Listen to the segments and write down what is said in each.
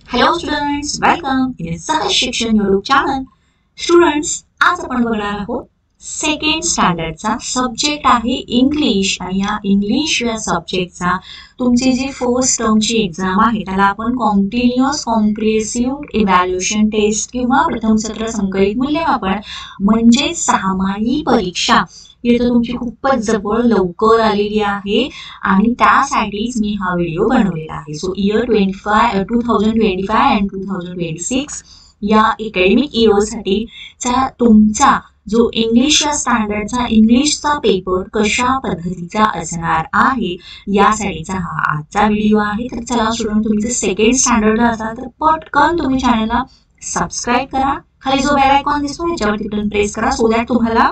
Hello students, welcome in सहज शिक्षण YouTube channel. Students, आज आपण बघणार आहोत सेकंड स्टँडर्डचा सब्जेक्ट आहे इंग्लिश आणि या इंग्लिश या सब्जेक्टचा तुमची जी फर्स्ट टर्मची एक्झाम आहे त्याला आपण कॉन्टिन्युअस कॉम्प्रिहेन्सिव्ह इव्हॅल्युएशन टेस्ट किंवा प्रथम सत्र संकलित मूल्यमापन म्हणजे सहामाही परीक्षा येथे तुमची खूपच जवळ लवकर आलेली आहे आणि त्यासाठीच मी हा व्हिडिओ बनवलेला आहे. सो इयर 2025 अँड 2026 या अकॅडमिक इयरसाठी तुमचा जो इंग्लिश या स्टँडर्डचा इंग्लिशचा पेपर कशा पद्धतीचा असणार आहे यासाठीचा हा आजचा व्हिडिओ आहे. तर चला स्टुडंट, तुम्ही जर सेकंड स्टँडर्डला असाल तर पटकन तुम्ही चॅनलला सबस्क्राईब करा. खाली जो बेल आयकॉन दिसतो याच्यावरती बटन प्रेस करा सो दॅट तुम्हाला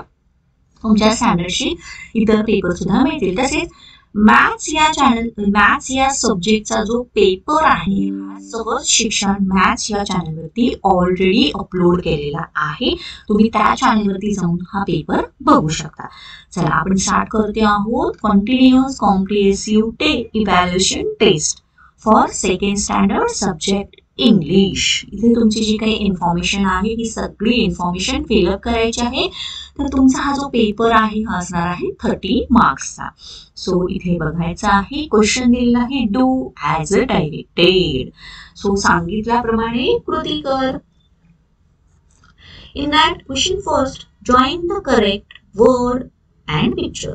तुमच्या स्टँडर्डशी इतर पेपर सुद्धा मिळतील. तसेच मॅथ्स या सब्जेक्टचा जो पेपर आहे हा सहज शिक्षण मॅथ्स या चॅनलवरती ऑलरेडी अपलोड केलेला आहे. तुम्ही त्या चॅनलवरती जाऊन हा पेपर बघू शकता. चला आपण स्टार्ट करते आहोत continuous comprehensive evaluation test for second standard subject English. इथे तुमची जी काही इन्फॉर्मेशन आहे ही सगळी इन्फॉर्मेशन फिलअप करायची आहे. तर तुमचा हा जो पेपर आहे हा असणार आहे 30 मार्क्सचा. सो इथे बघायचं आहे क्वेश्चन दिलेला आहे do as a directed. So सांगितल्याप्रमाणे कृती कर. In that question first join the correct word and picture.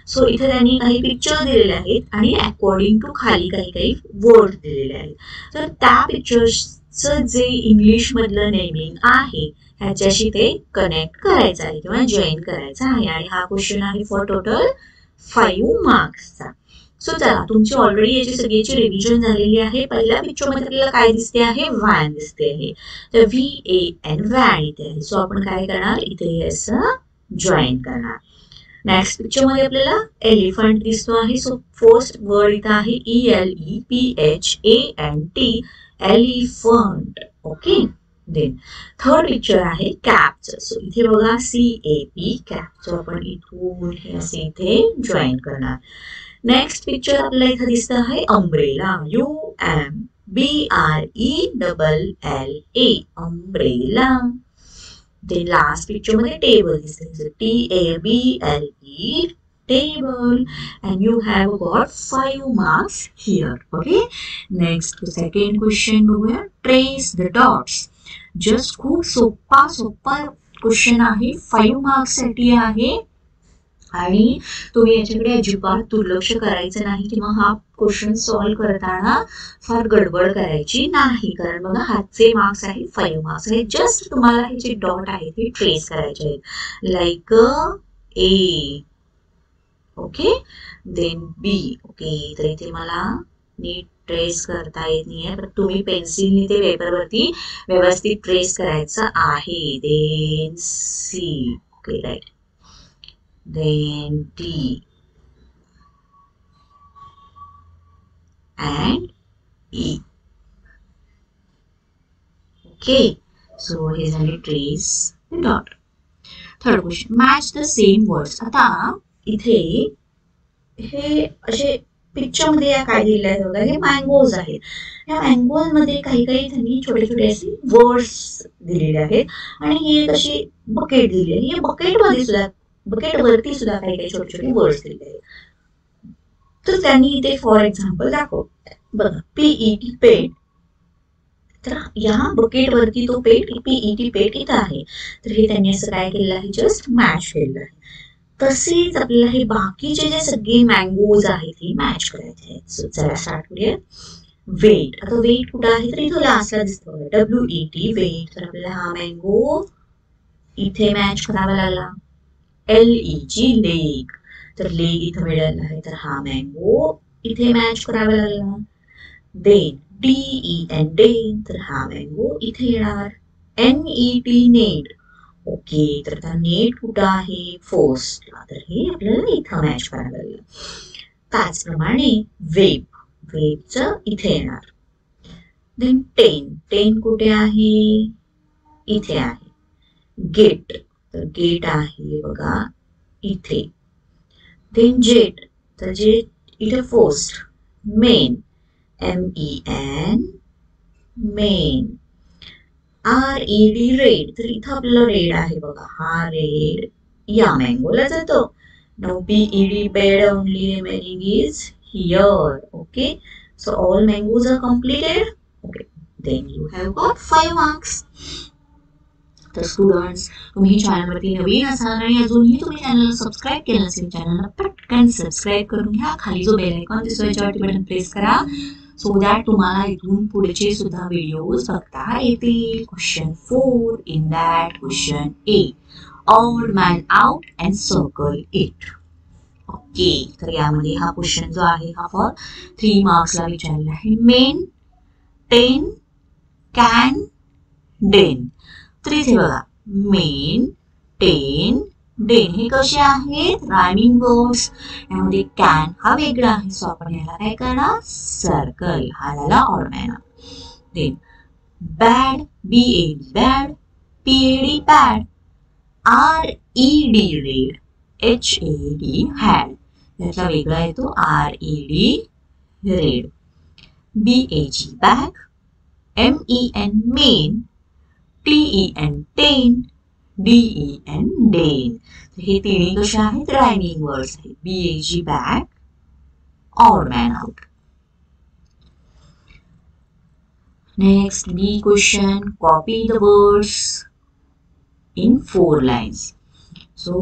So इथे त्यांनी काही पिक्चर दिलेले आहेत आणि अकॉर्डिंग टू खाली काही वर्ड दिलेले आहेत. तर त्या पिक्चर्सचं जे इंग्लिश मधलं नेमिंग आहे ह्याच्याशी ते कनेक्ट करायचं आहे किंवा जॉईन करायचं आहे आणि हा क्वेश्चन आहे फॉर टोटल 5 मार्क्सचा. सो चला, तुमची ऑलरेडी याची सगळ्याची रिव्हिजन झालेली आहे. पहिल्या पिक्चर मध्ये आपल्याला काय दिसते आहे? व्हॅन दिसते आहे. तर VAN व्हॅन इथे आहे. सो आपण काय करणार? इथे असं जॉईन करणार. नेक्स्ट पिक्चर मध्ये आपल्याला एलिफंट दिसतो आहे. सो फर्स्ट वर्ड इथं आहे ELEPHANT elephant. Okay. Then third picture आहे कॅपचं. सो इथे बघा CAP कॅप. सो आपण इथून हे असे इथे जॉईन करणार. नेक्स्ट पिक्चर आपल्याला इथं दिसत आहे umbrella. UMBRELLA umbrella. Then last picture मध्ये टेबल दिसते. TABLE table and you have got 5 marks here. Okay. Next second question बघूया. Trace the dots. Just खूप सोपा क्वेश्चन आहे. 5 मार्क्स साठी आहे आणि तुम्ही याच्याकडे अजिबात दुर्लक्ष करायचं नाही किंवा हा क्वेश्चन सॉल्व्ह करताना फार गडबड करायची नाही. कारण बघा हातचे मार्क्स आहेत 5 मार्क्स आहेत. जस्ट तुम्हाला हे जे डॉट आहेत ते ट्रेस करायचे आहेत. Like A. Okay. Then B. Okay. तर इथे मला नीट ट्रेस करता येत नाहीये तर तुम्ही पेन्सिलने ते पेपरवरती व्यवस्थित ट्रेस करायचं आहे. Then C. Okay. Right. Then D and E. Okay, so here's a trace the dot. Third question, match the same words. आता इथे हे असे पिक्चर मध्ये काय दिलेलं आहे बघा, हे मँगोज आहेत. या मँगोज मध्ये काही त्यांनी छोटे छोटे असे वर्ड्स दिलेले आहेत आणि ही एक अशी बकेट दिली आहे. या बकेट वरती सुद्धा काही छोटे छोटे वर्ड्स दिले आहेत. तर त्यांनी इथे फॉर एक्झाम्पल दाखवत बघा PET पेट. तर या बकेट वरती तो पेट PET पेट इथं आहे. तर हे त्यांनी असं काय केलेलं आहे? जस्ट मॅच केलेलं आहे. तसेच आपल्याला हे बाकीचे जे सगळे मँगोज आहेत हे मॅच करायचे आहेत. सो चला स्टार्ट करूया. वेट. आता वेट कुठं आहे? तर इथं लास्टला दिसतो WET वेट. तर आपल्याला हा मँगो इथे मॅच करावा लागला. LEG leg. तर लेग इथं मिळाला आहे तर हा मँगो इथे मॅच करावा लागला. Then DEN den. तर हा मँगो इथे येणार. NET net. ओके. तर आता नेट कुठं आहे? फर्स्टला. तर हे आपल्याला इथं मॅच करावं लागलं. त्याचप्रमाणे वेब. वेबचं इथे येणार. देन टेन कुठे आहे? इथे आहे. गेट. तर गेट आहे बघा इथे. Then jet. तर जेट इथे first. Men. MEN men. RED red, तर इथं आपल्याला रेड आहे बघा, हा रेड या मँगोला जातो. Now BED bed only remaining is here. Okay, so all mangoes are completed. Okay, then you have got 5 marks. तर स्टुडंट्स, तुम्ही चॅनलवरती नवीन असाल आणि अजूनही तुम्ही चॅनलला सबस्क्राईब केलं नसेल, चॅनलला पटकन सबस्क्राईब करून घ्या. खाली जो बेल आयकॉन दिसतो याच्यावरती बटन प्रेस करा, सो दॅट तुम्हाला इथून पुढचे सुद्धा व्हिडिओज बघता येतील. Question 4, in that question A, odd man out and circle it. Okay, तर यामध्ये हा क्वेश्चन जो आहे हा फॉर 3 मार्क्सला विचारलेला आहे. Men, ten, can, den. तर इथे बघा, मेन, टेन, डेन हे कसे आहेत? Rhyming words. यामध्ये कॅन हा वेगळा आहे, सो आपण याला काय करणार? सर्कल, हा झाला odd man. Then bad, BAD bad, PAD pad, RED red, HAD had. यातला वेगळा येतो RED red. BAG bag, MEN men, TEN ten, DEN den. हे तिन्ही कशा आहेत? रायमिंग वर्ड्स आहेत. BAG bag, odd man out. Next B question, copy the words in 4 lines. So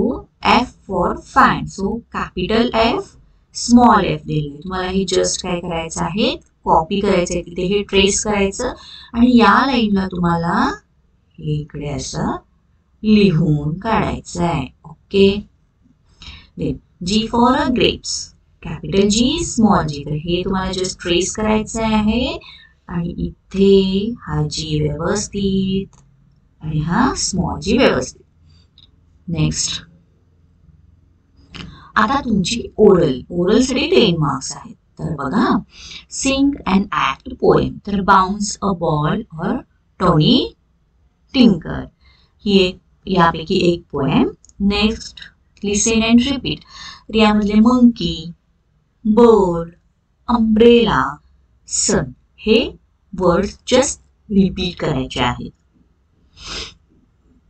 F for find. So capital F, small f दिले. तुम्हाला हे just काय करायचं आहे? कॉपी करायचं आहे, तिथे हे ट्रेस करायचं आणि या लाईनला तुम्हाला हे इकडे असं लिहून काढायचं आहे. Okay. G for grapes. Capital G, small G. तर हे तुम्हाला जस्ट ट्रेस करायचं आहे आणि इथे हा G व्यवस्थित आणि हा स्मॉल G व्यवस्थित. नेक्स्ट, आता तुमची ओरल साठी 10 मार्क्स आहेत. तर बघा, सिंग अँड ऍक्ट पोएम. तर बाउन्स अ बॉल और टोनी टिंकर ही एक यापैकी एक poem. Next, listen and repeat. तर यामधले मंकी, बर्ड, अम्ब्रेला, सन हे वर्ड्स जस्ट रिपीट करायचे आहेत.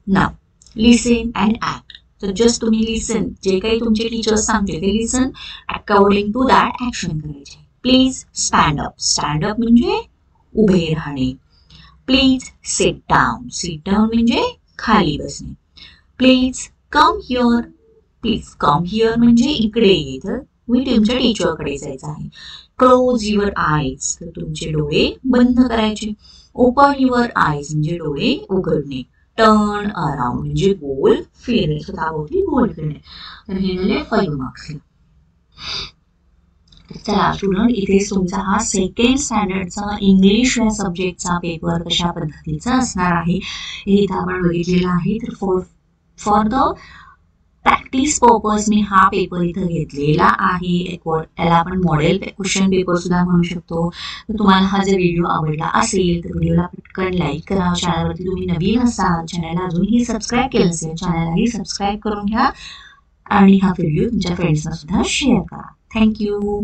Now listen and act. तर जस्ट तुम्ही लिसन, जे काही तुमचे टीचर्स सांगते ते लिसन, अकॉर्डिंग टू दॅट ऍक्शन करायचे. Please stand up. Stand up म्हणजे उभे राहणे. Please sit down. Sit down म्हणजे खाली बसणे. Please come here. Please come here म्हणजे इकडे ये. तर तुम्ही तुमच्या टीचरकडे जायचं आहे. Close your eyes. तर तुमचे डोळे बंद करायचे. ओपन युअर आईज म्हणजे डोळे उघडणे. टर्न अराउंड म्हणजे गोल फिरणे, स्वतःभोवती गोल फिरणे. तर हे झाले 5 मार्क्स. चला स्टुडंट, इथेच तुमचा हा सेकंड स्टँडर्डचा इंग्लिश या सब्जेक्टचा पेपर कशा पद्धतीचा असणार आहे हे इथं आपण बघितलेलं आहे. तर फॉर द प्रॅक्टिस पर्पज मी हा पेपर इथं घेतलेला आहे. याला आपण मॉडेल क्वेश्चन पेपर सुद्धा म्हणू शकतो. तर तुम्हाला हा जर व्हिडिओ आवडला असेल तर व्हिडिओला पटकन लाईक करा. चॅनलवरती तुम्ही नवीन असाल, चॅनलला अजूनही सबस्क्राईब केलं असेल, चॅनललाही सबस्क्राईब करून घ्या आणि हा व्हिडिओ तुमच्या फ्रेंड्सना सुद्धा शेअर करा. थँक्यू.